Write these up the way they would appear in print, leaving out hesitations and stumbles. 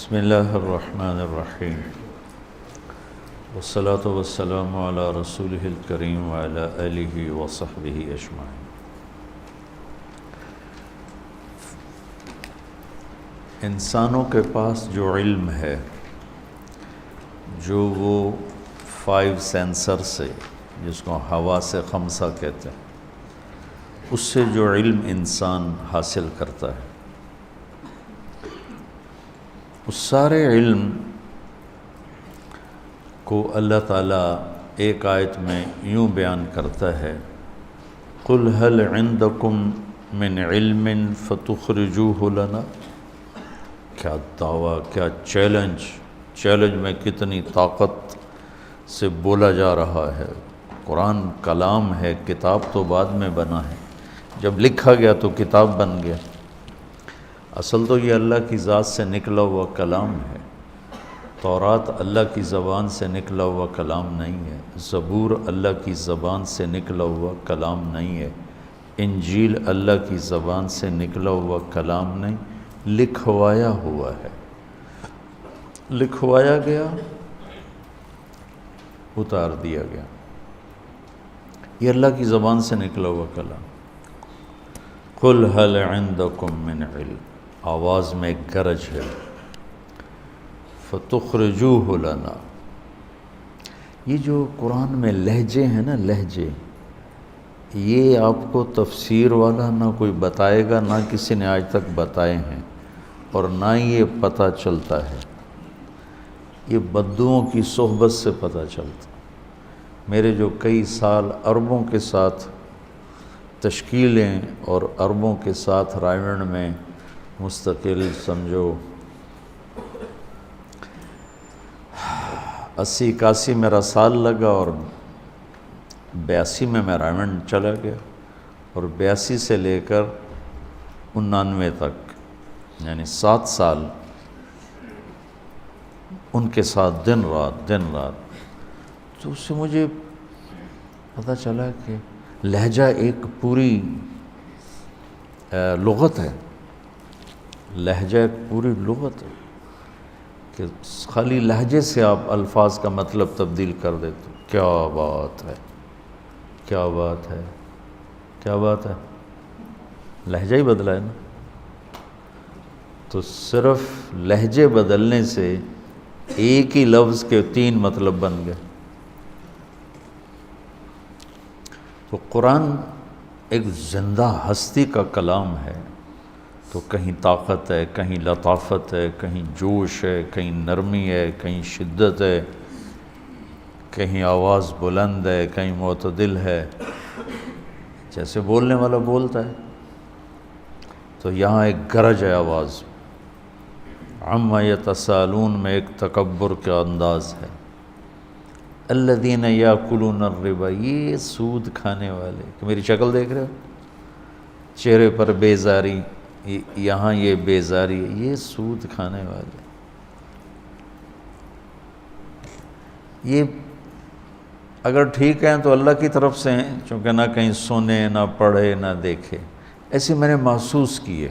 بسم اللہ الرحمن الرحیم والصلاة والسلام علی رسولہ الکریم وعلی آلہ وصحبہ اجمعین۔ انسانوں کے پاس جو علم ہے، جو وہ 5 سینسر سے، جس کو حواس خمسہ کہتے ہیں، اس سے جو علم انسان حاصل کرتا ہے، اس سارے علم کو اللہ تعالیٰ ایک آیت میں یوں بیان کرتا ہے، قُلْ هَلْ عِنْدَكُمْ مِنْ عِلْمٍ فَتُخْرِجُوهُ لَنَا۔ کیا دعویٰ، کیا چیلنج میں کتنی طاقت سے بولا جا رہا ہے۔ قرآن کلام ہے، کتاب تو بعد میں بنا ہے، جب لکھا گیا تو کتاب بن گیا۔ اصل تو یہ اللہ کی ذات سے نکلا ہوا کلام ہے۔ تورات اللہ کی زبان سے نکلا ہوا کلام نہیں ہے، زبور اللہ کی زبان سے نکلا ہوا کلام نہیں ہے، انجیل اللہ کی زبان سے نکلا ہوا کلام نہیں، لکھوایا ہوا ہے، لکھوایا گیا، اتار دیا گیا۔ یہ اللہ کی زبان سے نکلا ہوا کلام۔ قُلْ هَلْ عِنْدَكُمْ مِنْ عِلْمٍ، آواز میں ایک گرج ہے، فَتُخْرِجُوهُ لَنَا۔ یہ جو قرآن میں لہجے ہیں نا، لہجے، یہ آپ کو تفسیر والا نہ کوئی بتائے گا، نہ کسی نے آج تک بتائے ہیں، اور نہ یہ پتہ چلتا ہے۔ یہ بدوؤں کی صحبت سے پتہ چلتا۔ میرے جو کئی سال عربوں کے ساتھ تشکیلیں اور عربوں کے ساتھ رائیونڈ میں مستقل سمجھو 80-81 میرا سال لگا، اور 82 میں رائیونڈ چلا گیا، اور 82 سے لے کر 99 تک، یعنی 7 سال ان کے ساتھ دن رات۔ تو اس سے مجھے پتہ چلا کہ لہجہ ایک پوری لغت ہے، لہجہ ایک پوری لغت ہے، کہ خالی لہجے سے آپ الفاظ کا مطلب تبدیل کر دیتے۔ کیا بات ہے، کیا بات ہے، کیا بات ہے، لہجہ ہی بدلا ہے نا۔ تو صرف لہجے بدلنے سے ایک ہی لفظ کے 3 مطلب بن گئے۔ تو قرآن ایک زندہ ہستی کا کلام ہے، تو کہیں طاقت ہے، کہیں لطافت ہے، کہیں جوش ہے، کہیں نرمی ہے، کہیں شدت ہے، کہیں آواز بلند ہے، کہیں معتدل ہے، جیسے بولنے والا بولتا ہے۔ تو یہاں ایک گرج ہے آواز، عما یتسالون میں ایک تکبر کا انداز ہے۔ الذین یاکلون الربا، یہ سود کھانے والے، کہ میری شکل دیکھ رہے ہو، چہرے پر بیزاری، یہاں یہ بیزاری ہے، یہ سود کھانے والے، یہ اگر ٹھیک ہیں تو اللہ کی طرف سے ہیں، چونکہ نہ کہیں سنے، نہ پڑھے، نہ دیکھے۔ ایسے میں نے محسوس کیے،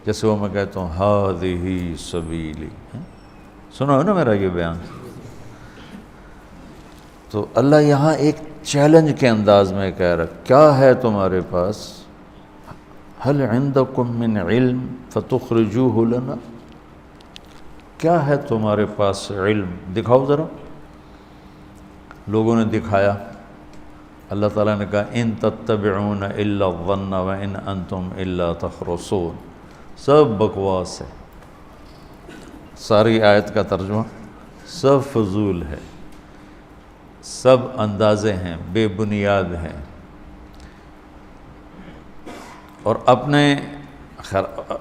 جیسے وہ میں کہتا ہوں ہذہ سبیلی، سنا ہے نا میرا یہ بیان۔ تو اللہ یہاں ایک چیلنج کے انداز میں کہہ رہا، کیا ہے تمہارے پاس، هل عندکم من علم فتخرجوه لنا، کیا ہے تمہارے پاس علم، دکھاؤ ذرا۔ لوگوں نے دکھایا، اللہ تعالیٰ نے کہا ان تتبعون الا الظن وان انتم الا تخرصون، سب بکواس ہے، ساری آیت کا ترجمہ سب فضول ہے، سب اندازے ہیں، بے بنیاد ہیں، اور اپنے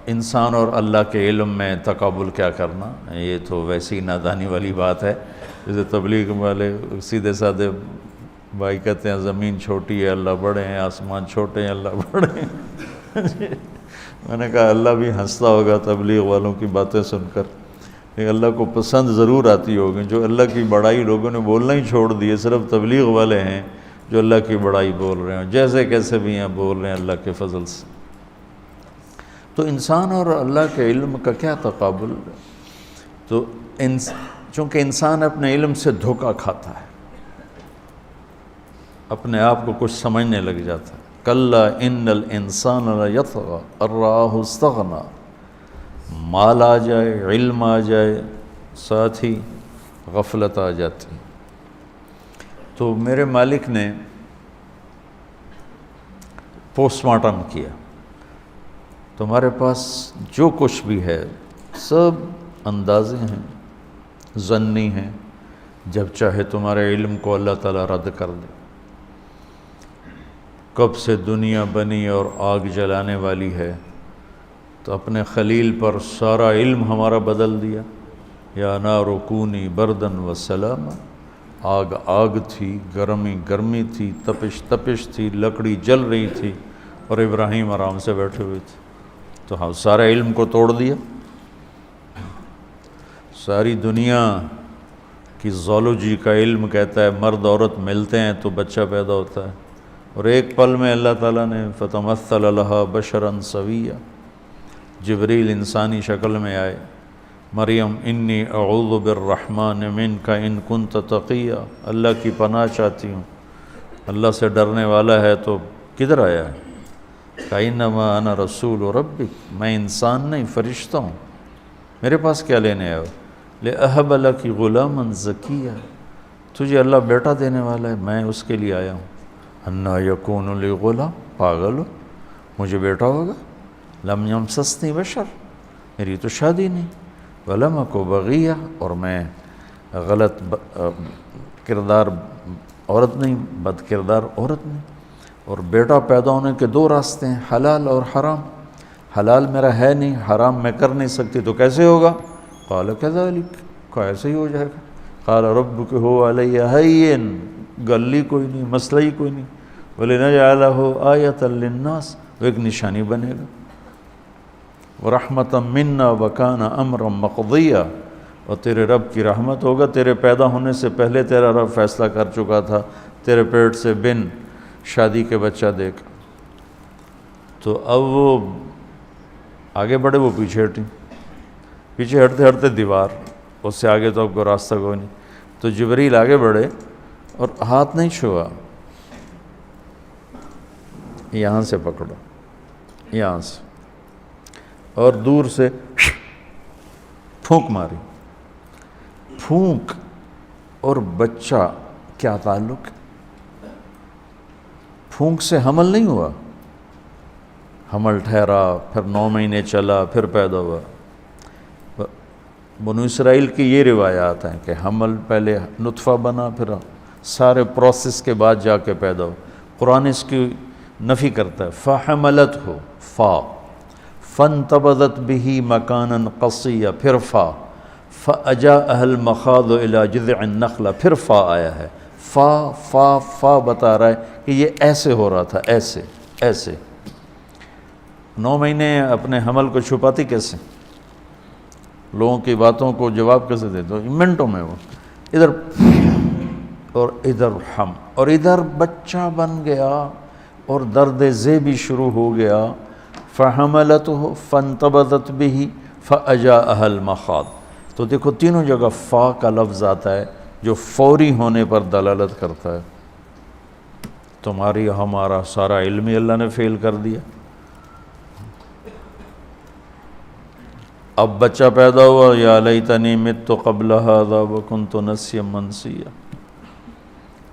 انسان اور اللہ کے علم میں تقابل کیا کرنا، یہ تو ویسی نادانی والی بات ہے۔ جیسے تبلیغ والے سیدھے سادھے بھائی کہتے ہیں زمین چھوٹی ہے اللہ بڑے ہیں، آسمان چھوٹے ہیں اللہ بڑے ہیں۔ میں نے کہا اللہ بھی ہنستا ہوگا تبلیغ والوں کی باتیں سن کر، کہ اللہ کو پسند ضرور آتی ہوگی۔ جو اللہ کی بڑائی لوگوں نے بولنا ہی چھوڑ دیے، صرف تبلیغ والے ہیں جو اللہ کی بڑائی بول رہے ہیں، جیسے کیسے بھی ہیں بول رہے ہیں اللہ کے فضل سے۔ تو انسان اور اللہ کے علم کا کیا تقابل؟ تو چونکہ انسان اپنے علم سے دھوکہ کھاتا ہے، اپنے آپ کو کچھ سمجھنے لگ جاتا ہے۔ کلا ان الانسان لیطغی ان رآہ استغنی، مال آ جائے، علم آ جائے، ساتھ ہی غفلت آ جاتی۔ تو میرے مالک نے پوسٹ مارٹم کیا، تمہارے پاس جو کچھ بھی ہے سب اندازے ہیں، ظنی ہیں، جب چاہے تمہارے علم کو اللہ تعالیٰ رد کر دے۔ کب سے دنیا بنی اور آگ جلانے والی ہے، تو اپنے خلیل پر سارا علم ہمارا بدل دیا۔ یا نار کونی بردن و سلاما، آگ آگ تھی، گرمی گرمی تھی، تپش تپش تھی، لکڑی جل رہی تھی، اور ابراہیم آرام سے بیٹھے ہوئے تھے۔ تو ہم سارے علم کو توڑ دیا۔ ساری دنیا کی زولوجی کا علم کہتا ہے مرد عورت ملتے ہیں تو بچہ پیدا ہوتا ہے، اور ایک پل میں اللہ تعالیٰ نے فتمثل لہا بشرا سویا، جبریل انسانی شکل میں آئے، مریم انی اعوذ بالرحمن منک ان کنت تقیا، اللہ کی پناہ چاہتی ہوں، اللہ سے ڈرنے والا ہے تو کدھر آیا ہے؟ انما انا رسول ربک، میں انسان نہیں فرشتہ ہوں، میرے پاس کیا لینے آئے ہو؟ لأہب لک غلاما زکیا، تجھے اللہ بیٹا دینے والا ہے، میں اس کے لیے آیا ہوں۔ انا یکون لی غلام، پاگل ہو، مجھے بیٹا ہوگا؟ لم یمسسنی بشر، میری تو شادی نہیں، ولم اک بغیہ، اور میں غلط کردار عورت نہیں، بد کردار عورت نہیں۔ اور بیٹا پیدا ہونے کے دو راستے ہیں، حلال اور حرام۔ حلال میرا ہے نہیں، حرام میں کر نہیں سکتی، تو کیسے ہوگا؟ قال کذالک، کہا ایسے ہی ہو جائے گا۔ قال ربک هو علی ہین، گلی کوئی نہیں، مسئلہ ہی کوئی نہیں، وَلِنَجْعَلَهُ آیَةً لِلنَّاسِ، وہ ایک نشانی بنے گا۔ وَرَحْمَةً مِنَّا وَكَانَ أَمْرًا مَقْضِيًّا، اور تیرے رب کی رحمت ہوگا، تیرے پیدا ہونے سے پہلے تیرا رب فیصلہ کر چکا تھا، تیرے پیٹ سے بن شادی کے بچہ دے کر۔ تو اب وہ آگے بڑھے، وہ پیچھے ہٹیں، پیچھے ہٹتے ہٹتے دیوار، اس سے آگے تو اب کو راستہ کوئی نہیں۔ تو جبریل آگے بڑھے اور ہاتھ نہیں چھوا، یہاں سے پکڑو، یہاں سے، اور دور سے پھونک ماری۔ پھونک اور بچہ کیا تعلق؟ پھونک سے حمل نہیں ہوا، حمل ٹھہرا، پھر 9 مہینے چلا، پھر پیدا ہوا۔ بنو اسرائیل کی یہ روایات ہیں کہ حمل پہلے نطفہ بنا، پھر سارے پروسیس کے بعد جا کے پیدا ہو۔ قرآن اس کی نفی کرتا ہے، فَحَمَلَتْهُ، فا، فَانْتَبَذَتْ بِهِ مَكَانًا قَصِيًّا، پھر فا، فَأَجَاءَهَا الْمَخَاضُ إِلَى جِذْعِ النَّخْلَةِ، پھر فا آیا ہے۔ فا فا فا بتا رہا ہے کہ یہ ایسے ہو رہا تھا، ایسے ایسے۔ 9 مہینے اپنے حمل کو چھپاتی کیسے؟ لوگوں کی باتوں کو جواب کیسے دیتے؟ منٹوں میں وہ ادھر اور ادھر ہم، اور ادھر بچہ بن گیا، اور درد ذے بھی شروع ہو گیا۔ فَحَمَلَتْهُ فَانْتَبَذَتْ بِهِ فَأَجَاءَهَا الْمَخَاضُ، تو دیکھو تینوں جگہ فا کا لفظ آتا ہے جو فوری ہونے پر دلالت کرتا ہے۔ تمہاری ہمارا سارا علم ہی اللہ نے فیل کر دیا۔ اب بچہ پیدا ہوا، یا لیتنی مت قبل ھذا وکنت نسیا منسیا۔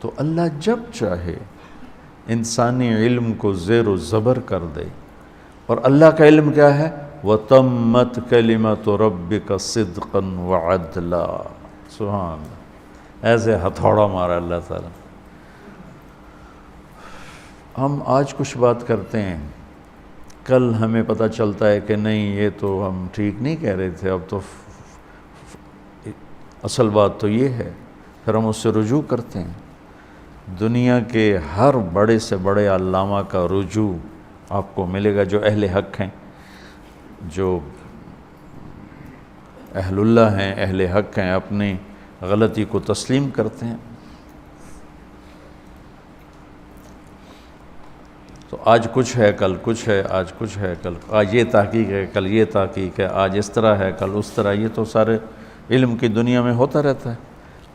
تو اللہ جب چاہے انسانی علم کو زیر و زبر کر دے، اور اللہ کا علم کیا ہے؟ وَتَمَّتْ كَلِمَةُ رَبِّكَ صِدْقًا وَعَدْلًا۔ سبحان اللہ، ایسے ہتھوڑا مارا اللہ تعالیٰ۔ ہم آج کچھ بات کرتے ہیں، کل ہمیں پتہ چلتا ہے کہ نہیں یہ تو ہم ٹھیک نہیں کہہ رہے تھے، اب تو اصل بات تو یہ ہے، پھر ہم اس سے رجوع کرتے ہیں۔ دنیا کے ہر بڑے سے بڑے علامہ کا رجوع آپ کو ملے گا، جو اہل حق ہیں، جو اہل اللہ ہیں، اہل حق ہیں، اپنی غلطی کو تسلیم کرتے ہیں۔ تو آج کچھ ہے، کل کچھ ہے، آج کچھ ہے، کل آج یہ تحقیق ہے، کل یہ تحقیق ہے، آج اس طرح ہے، کل اس طرح، یہ تو سارے علم کی دنیا میں ہوتا رہتا ہے۔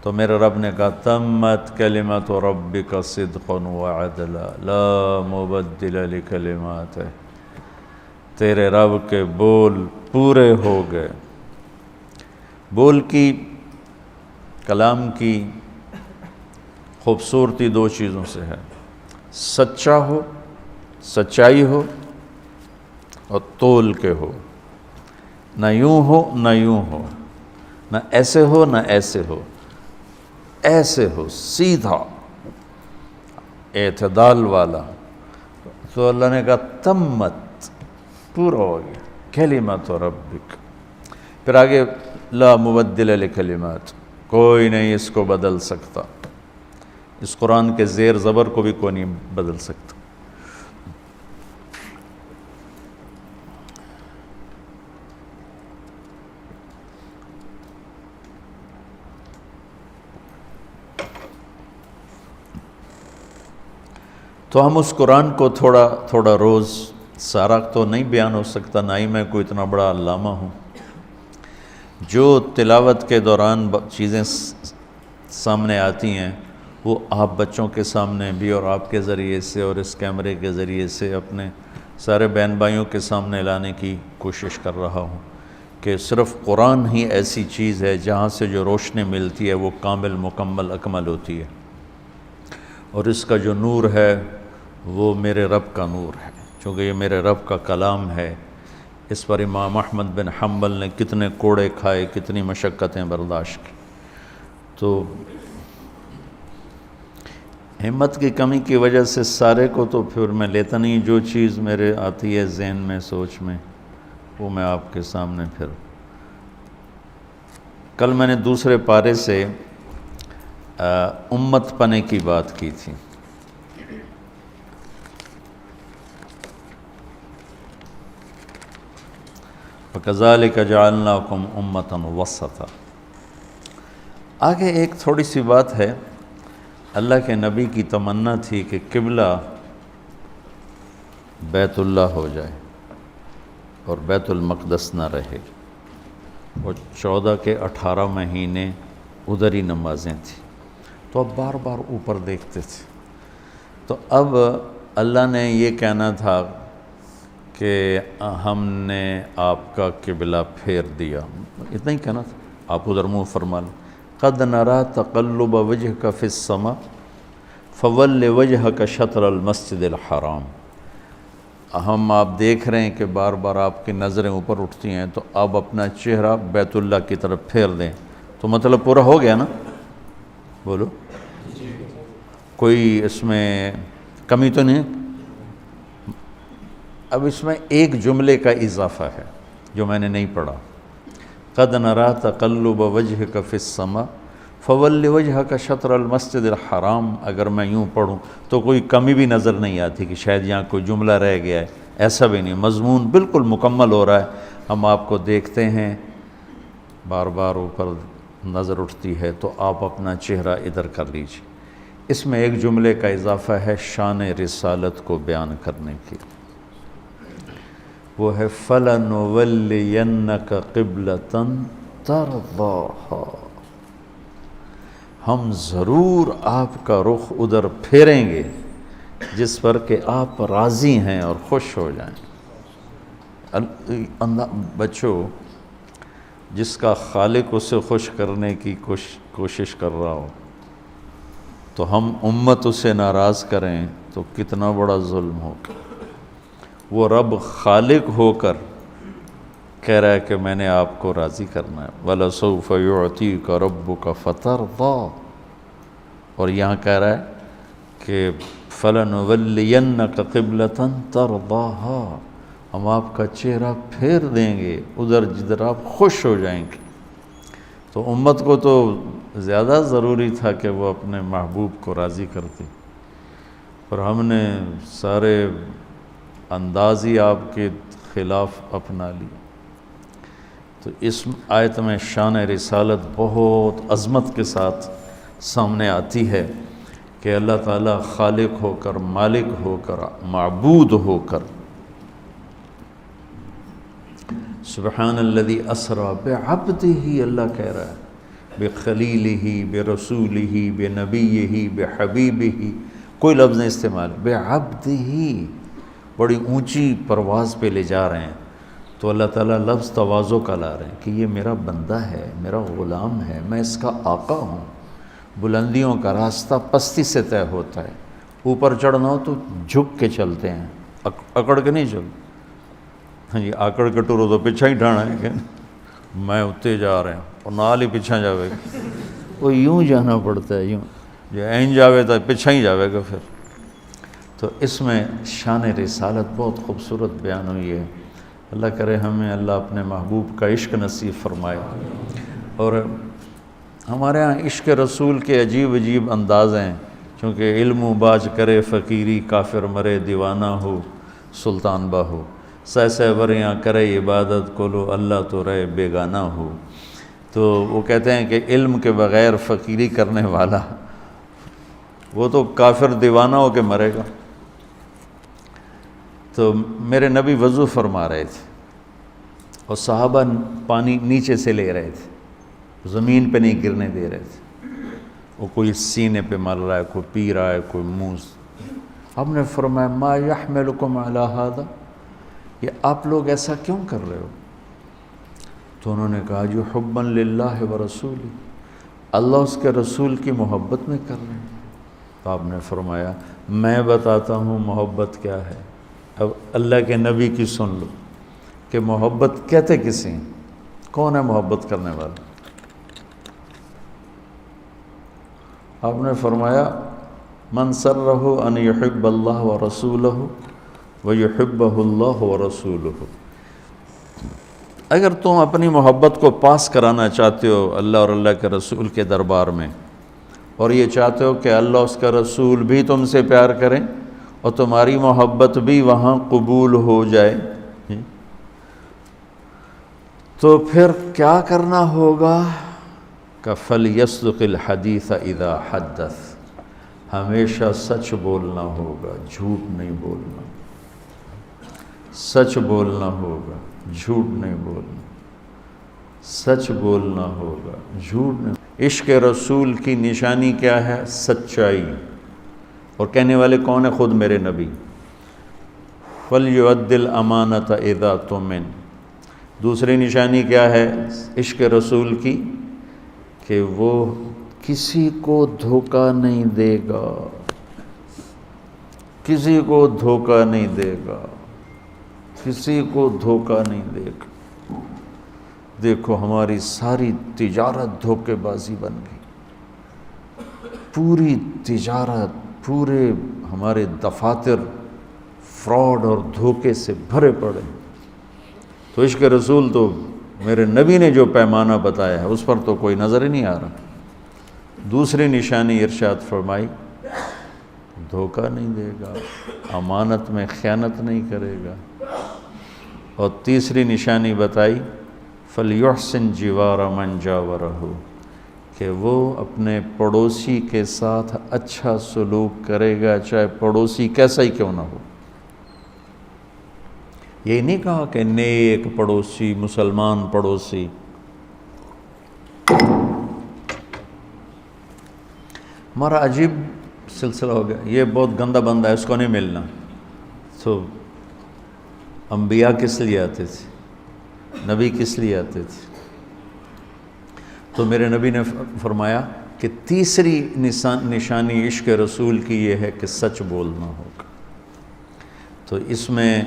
تو میرے رب نے کہا تمت کلمت ربک صدقا وعدلا لا مبدل لکلماتہ، تیرے رب کے بول پورے ہو گئے۔ بول کی، کلام کی خوبصورتی دو چیزوں سے ہے، سچا ہو، سچائی ہو، اور تول کے ہو، نہ یوں ہو نہ یوں ہو، نہ ایسے ہو نہ ایسے ہو، ایسے ہو سیدھا اعتدال والا۔ تو اللہ نے کہا تمت، پورا ہو گیا، کلمت ربک، پھر آگے لا مبدل لکلمات، کوئی نہیں اس کو بدل سکتا، اس قرآن کے زیر زبر کو بھی کوئی نہیں بدل سکتا۔ تو ہم اس قرآن کو تھوڑا تھوڑا روز، سارا تو نہیں بیان ہو سکتا، نہ ہی میں کوئی اتنا بڑا علامہ ہوں، جو تلاوت کے دوران چیزیں سامنے آتی ہیں وہ آپ بچوں کے سامنے بھی اور آپ کے ذریعے سے اور اس کیمرے کے ذریعے سے اپنے سارے بہن بھائیوں کے سامنے لانے کی کوشش کر رہا ہوں کہ صرف قرآن ہی ایسی چیز ہے جہاں سے جو روشنی ملتی ہے وہ کامل، مکمل، اکمل ہوتی ہے، اور اس کا جو نور ہے وہ میرے رب کا نور ہے، چونکہ یہ میرے رب کا کلام ہے۔ اس پر امام احمد بن حنبل نے کتنے کوڑے کھائے، کتنی مشقتیں برداشت کی۔ تو ہمت کی کمی کی وجہ سے سارے کو تو پھر میں لیتا نہیں، جو چیز میرے آتی ہے ذہن میں، سوچ میں، وہ میں آپ کے سامنے پھر۔ کل میں نے دوسرے پارے سے امت پنے کی بات کی تھی۔ وَكَذَلِكَ جَعَلْنَاكُمْ أُمَّةً وَسَطًا۔ آگے ایک تھوڑی سی بات ہے، اللہ کے نبی کی تمنا تھی کہ قبلہ بیت اللہ ہو جائے اور بیت المقدس نہ رہے، وہ 14 کے 18 مہینے ادھر ہی نمازیں تھیں، تو اب بار بار اوپر دیکھتے تھے۔ تو اب اللہ نے یہ کہنا تھا کہ ہم نے آپ کا قبلہ پھیر دیا، اتنا ہی کہنا تھا، آپ ادھر منہ فرما لیں۔ قد نرى تقلب وجهك في السماء فول وجهك شطر المسجد الحرام، ہم آپ دیکھ رہے ہیں کہ بار بار آپ کی نظریں اوپر اٹھتی ہیں، تو آپ اپنا چہرہ بیت اللہ کی طرف پھیر دیں۔ تو مطلب پورا ہو گیا نا؟ بولو، کوئی اس میں کمی تو نہیں ہے؟ اب اس میں ایک جملے کا اضافہ ہے جو میں نے نہیں پڑھا، قد نرى تقلب وجهك في السماء فول وجهك شطر المسجد الحرام، اگر میں یوں پڑھوں تو کوئی کمی بھی نظر نہیں آتی کہ شاید یہاں کوئی جملہ رہ گیا ہے، ایسا بھی نہیں، مضمون بالکل مکمل ہو رہا ہے۔ ہم آپ کو دیکھتے ہیں، بار بار اوپر نظر اٹھتی ہے، تو آپ اپنا چہرہ ادھر کر لیجیے۔ اس میں ایک جملے کا اضافہ ہے شان رسالت کو بیان کرنے کی، وہ ہے فَلَنُوَلِّيَنَّكَ قِبْلَةً تَرْضَاهَا، ہم ضرور آپ کا رخ ادھر پھیریں گے جس پر کہ آپ راضی ہیں اور خوش ہو جائیں۔ بچوں، جس کا خالق اسے خوش کرنے کی کوشش کر رہا ہو، تو ہم امت اسے ناراض کریں تو کتنا بڑا ظلم ہوگا۔ وہ رب خالق ہو کر کہہ رہا ہے کہ میں نے آپ کو راضی کرنا ہے، وَلَسَوْفَ يُعْطِيكَ رَبُّكَ فَتَرْضَىٰ، اور یہاں کہہ رہا ہے کہ فَلَنُوَلِّيَنَّكَ قِبْلَةً تَرْضَاهَا، ہم آپ کا چہرہ پھیر دیں گے ادھر جدھر آپ خوش ہو جائیں گے۔ تو امت کو تو زیادہ ضروری تھا کہ وہ اپنے محبوب کو راضی کرتی، پر ہم نے سارے انداز ہی آپ کے خلاف اپنا لی۔ تو اس آیت میں شان رسالت بہت عظمت کے ساتھ سامنے آتی ہے کہ اللہ تعالیٰ خالق ہو کر، مالک ہو کر، معبود ہو کر سبحان الذی اسری بعبدہ، اللہ کہہ رہا ہے، بخلیلہ، برسولہ، بنبیہ، بحبیبہ، کوئی لفظ نہیں استعمال، بعبدہ، بڑی اونچی پرواز پہ لے جا رہے ہیں، تو اللہ تعالیٰ لفظ تواضع کا لا رہے ہیں کہ یہ میرا بندہ ہے، میرا غلام ہے، میں اس کا آقا ہوں۔ بلندیوں کا راستہ پستی سے طے ہوتا ہے، اوپر چڑھنا ہو تو جھک کے چلتے ہیں، اکڑ کے نہیں چلتے۔ ہاں جی، آکڑ کے ٹورو تو پیچھا ہی ڈھانا ہے کہ میں اتنے جا رہے ہیں اور نال ہی پیچھا جاوے گا، وہ یوں جانا پڑتا ہے، یوں جو این جاوے تو پیچھا ہی جاوے گا پھر۔ تو اس میں شان رسالت بہت خوبصورت بیان ہوئی ہے۔ اللہ کرے ہمیں اللہ اپنے محبوب کا عشق نصیب فرمائے۔ اور ہمارے ہاں عشق رسول کے عجیب عجیب انداز ہیں، چونکہ علم و باج کرے فقیری، کافر مرے دیوانہ ہو سلطان باہو، سہ سہ وریاں کرے عبادت کولو، اللہ تو رہے بیگانہ ہو۔ تو وہ کہتے ہیں کہ علم کے بغیر فقیری کرنے والا وہ تو کافر دیوانہ ہو کے مرے گا۔ تو میرے نبی وضو فرما رہے تھے اور صحابہ پانی نیچے سے لے رہے تھے، زمین پہ نہیں گرنے دے رہے تھے، وہ کوئی سینے پہ مل رہا ہے، کوئی پی رہا ہے، کوئی منہ۔ ہم نے فرمایا ما یحملکم علی ھذا، یہ آپ لوگ ایسا کیوں کر رہے ہو؟ تو انہوں نے کہا جو حبا للہ ورسولہ، اللہ اس کے رسول کی محبت میں کر رہے ہیں۔ تو آپ نے فرمایا میں بتاتا ہوں محبت کیا ہے، اب اللہ کے نبی کی سن لو کہ محبت کہتے کسی ہیں، کون ہے محبت کرنے والا؟ آپ نے فرمایا من سرہ ان یحب اللہ ورسولہ ویحبہ اللہ ورسولہ، اگر تم اپنی محبت کو پاس کرانا چاہتے ہو اللہ اور اللہ کے رسول کے دربار میں، اور یہ چاہتے ہو کہ اللہ اس کا رسول بھی تم سے پیار کریں اور تمہاری محبت بھی وہاں قبول ہو جائے، تو پھر کیا کرنا ہوگا کہ فَلْيَصْدُقِ الْحَدِيثَ إِذَا حَدَّثَ، ہمیشہ سچ بولنا ہوگا، جھوٹ نہیں بولنا، سچ بولنا ہوگا، جھوٹ نہیں بولنا، سچ بولنا ہوگا، جھوٹ نہیں۔ عشق رسول کی نشانی کیا ہے؟ سچائی، اور کہنے والے کون ہیں؟ خود میرے نبی۔ فَلْيُؤَدِّ الْأَمَانَةَ إِذَا تُؤْمِنَ، دوسری نشانی کیا ہے عشق رسول کی؟ کہ وہ کسی کو دھوکہ نہیں دے گا، کسی کو دھوکہ نہیں دے گا، کسی کو دھوکہ نہیں دے گا۔ دیکھو ہماری ساری تجارت دھوکے بازی بن گئی، پوری تجارت، پورے ہمارے دفاتر فراڈ اور دھوکے سے بھرے پڑے۔ تو عشق رسول تو میرے نبی نے جو پیمانہ بتایا ہے اس پر تو کوئی نظر ہی نہیں آ رہا۔ دوسری نشانی ارشاد فرمائی دھوکہ نہیں دے گا، امانت میں خیانت نہیں کرے گا، اور تیسری نشانی بتائی فَلْيُحْسِنْ جِوَارَ مَنْ جَاوَرَهُ، کہ وہ اپنے پڑوسی کے ساتھ اچھا سلوک کرے گا چاہے پڑوسی کیسا ہی کیوں نہ ہو۔ یہ نہیں کہا کہ نیک پڑوسی، مسلمان پڑوسی۔ ہمارا عجیب سلسلہ ہو گیا، یہ بہت گندا بندہ ہے، اس کو نہیں ملنا۔ تو انبیاء کس لیے آتے تھے؟ نبی کس لیے آتے تھے؟ تو میرے نبی نے فرمایا کہ تیسری نشانی عشق رسول کی یہ ہے کہ سچ بولنا ہوگا۔ تو اس میں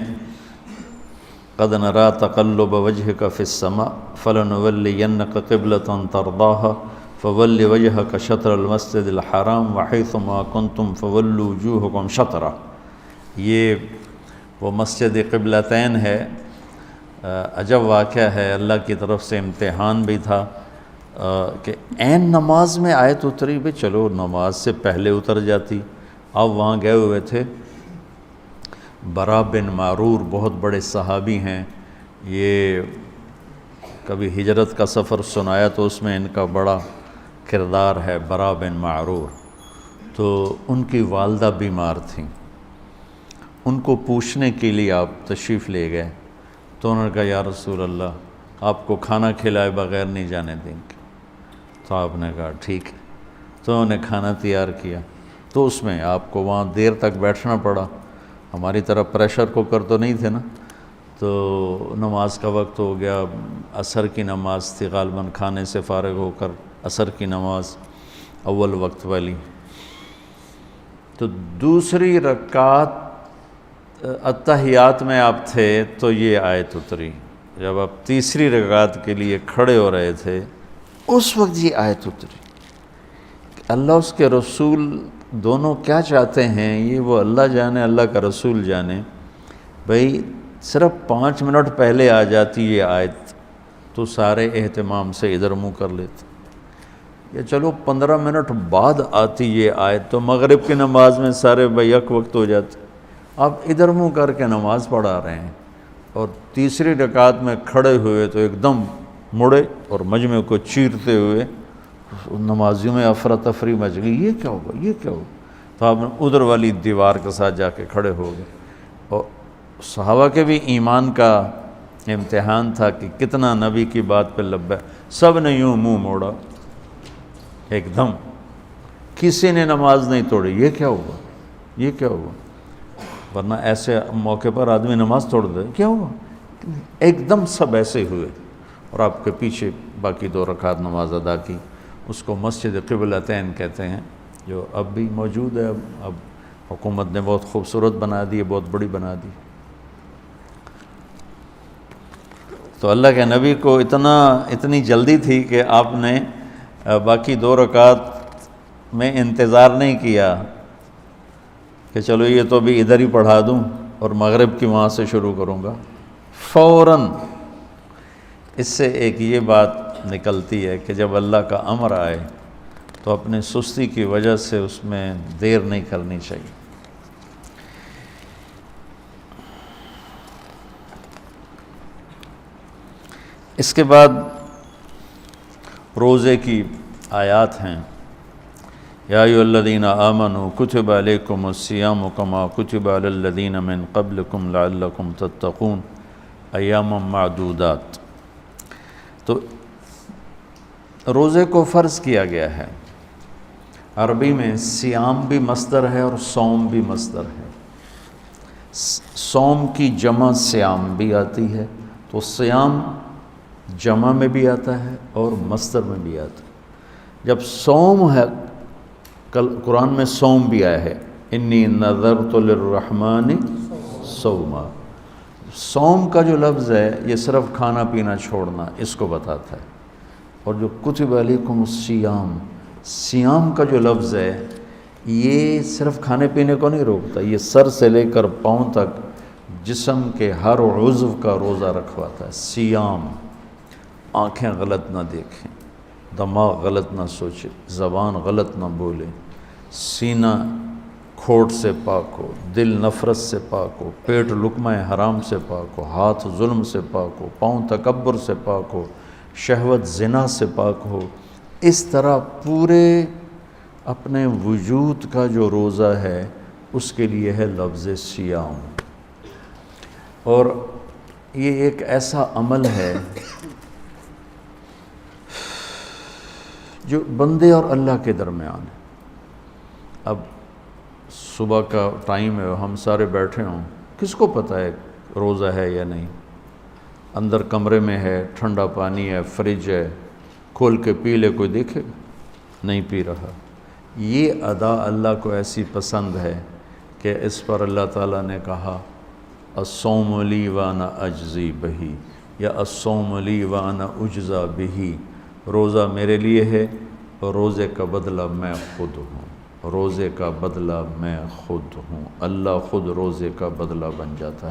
قد نرى تقلب وجهك في السماء فلنولينك قبلة ترضاها فول وجهك شطر المسجد الحرام وحيثما كنتم فولوا وجوهكم شطرا، یہ وہ مسجد قبلتین ہے۔ عجب واقعہ ہے، اللہ کی طرف سے امتحان بھی تھا کہ عین نماز میں آیت اتری، بھی چلو نماز سے پہلے اتر جاتی۔ اب وہاں گئے ہوئے تھے، برا بن معرور بہت بڑے صحابی ہیں، یہ کبھی ہجرت کا سفر سنایا تو اس میں ان کا بڑا کردار ہے، برا بن معرور۔ تو ان کی والدہ بیمار تھیں، ان کو پوچھنے کے لیے آپ تشریف لے گئے تو انہوں نے کہا یا رسول اللہ آپ کو کھانا کھلائے بغیر نہیں جانے دیں گے۔ تو آپ نے کہا ٹھیک ہے۔ تو انہوں نے کھانا تیار کیا، تو اس میں آپ کو وہاں دیر تک بیٹھنا پڑا، ہماری طرف پریشر کوکر تو نہیں تھے نا۔ تو نماز کا وقت ہو گیا، عصر کی نماز تھی، غالباً کھانے سے فارغ ہو کر عصر کی نماز اول وقت والی۔ تو دوسری رکعت اتحیات میں آپ تھے تو یہ آیت اتری۔ جب آپ تیسری رکعت کے لیے کھڑے ہو رہے تھے اس وقت یہ آیت اتری۔ اللہ اس کے رسول دونوں کیا چاہتے ہیں یہ وہ اللہ جانے، اللہ کا رسول جانے۔ بھئی صرف 5 منٹ پہلے آ جاتی یہ آیت تو سارے اہتمام سے ادھر منہ کر لیتے، یا چلو 15 منٹ بعد آتی یہ آیت تو مغرب کی نماز میں سارے بیک وقت ہو جاتے۔ آپ ادھر منہ کر کے نماز پڑھا رہے ہیں، اور تیسری رکعت میں کھڑے ہوئے تو ایک دم مڑے اور مجمع کو چیرتے ہوئے نمازیوں میں افراتفری مچ گئی، یہ کیا ہوگا یہ کیا ہوگا؟ تو آپ نے ادھر والی دیوار کے ساتھ جا کے کھڑے ہو گئے۔ اور صحابہ کے بھی ایمان کا امتحان تھا کہ کتنا نبی کی بات پہ لبے، سب نے یوں منہ موڑا ایک دم، کسی نے نماز نہیں توڑی۔ یہ کیا ہوا یہ کیا ہوا؟ ورنہ ایسے موقع پر آدمی نماز توڑ دے، کیا ہوا؟ ایک دم سب ایسے ہوئے، اور آپ کے پیچھے باقی 2 رکعت نماز ادا کی۔ اس کو مسجد قبلتین کہتے ہیں، جو اب بھی موجود ہے۔ اب حکومت نے بہت خوبصورت بنا دی ہے، بہت بڑی بنا دی۔ تو اللہ کے نبی کو اتنی جلدی تھی کہ آپ نے باقی 2 رکعت میں انتظار نہیں کیا کہ چلو یہ تو بھی ادھر ہی پڑھا دوں اور مغرب کی وہاں سے شروع کروں گا۔ فوراً اس سے ایک یہ بات نکلتی ہے کہ جب اللہ کا امر آئے تو اپنی سستی کی وجہ سے اس میں دیر نہیں کرنی چاہیے۔ اس کے بعد روزے کی آیات ہیں۔ یا ایھا الذین آمنوا کتب علیکم الصیام کما کتب علی الذین من قبلکم لعلکم تتقون ایاما معدودات۔ تو روزے کو فرض کیا گیا ہے۔ عربی میں صیام بھی مصدر ہے اور صوم بھی مصدر ہے۔ صوم کی جمع صیام بھی آتی ہے، تو صیام جمع میں بھی آتا ہے اور مصدر میں بھی آتا ہے۔ جب صوم ہے، قرآن میں صوم بھی آیا ہے، انی نذرت للرحمن صوما۔ صوم کا جو لفظ ہے یہ صرف کھانا پینا چھوڑنا اس کو بتاتا ہے، اور جو کتب علیکم الصیام، صیام کا جو لفظ ہے یہ صرف کھانے پینے کو نہیں روکتا، یہ سر سے لے کر پاؤں تک جسم کے ہر عضو کا روزہ رکھواتا ہے۔ صیام، آنکھیں غلط نہ دیکھیں، دماغ غلط نہ سوچے، زبان غلط نہ بولے، سینہ کھوٹ سے پاک ہو، دل نفرت سے پاک ہو، پیٹ لقمہ حرام سے پاک ہو، ہاتھ ظلم سے پاک ہو، پاؤں تکبر سے پاک ہو، شہوت زنا سے پاک ہو۔ اس طرح پورے اپنے وجود کا جو روزہ ہے اس کے لیے ہے لفظ صیام۔ اور یہ ایک ایسا عمل ہے جو بندے اور اللہ کے درمیان ہے۔ اب صبح کا ٹائم ہے، ہم سارے بیٹھے ہوں، کس کو پتہ ہے روزہ ہے یا نہیں؟ اندر کمرے میں ہے، ٹھنڈا پانی ہے، فریج ہے، کھول کے پی لے، کوئی دیکھے گا؟ نہیں پی رہا۔ یہ ادا اللہ کو ایسی پسند ہے کہ اس پر اللہ تعالیٰ نے کہا الصوم لی وانا اجزی بہی، یا الصوم لی وانا اجزا بہی، روزہ میرے لیے ہے اور روزے کا بدلہ میں خود ہوں، روزے کا بدلہ میں خود ہوں۔ اللہ خود روزے کا بدلہ بن جاتا ہے۔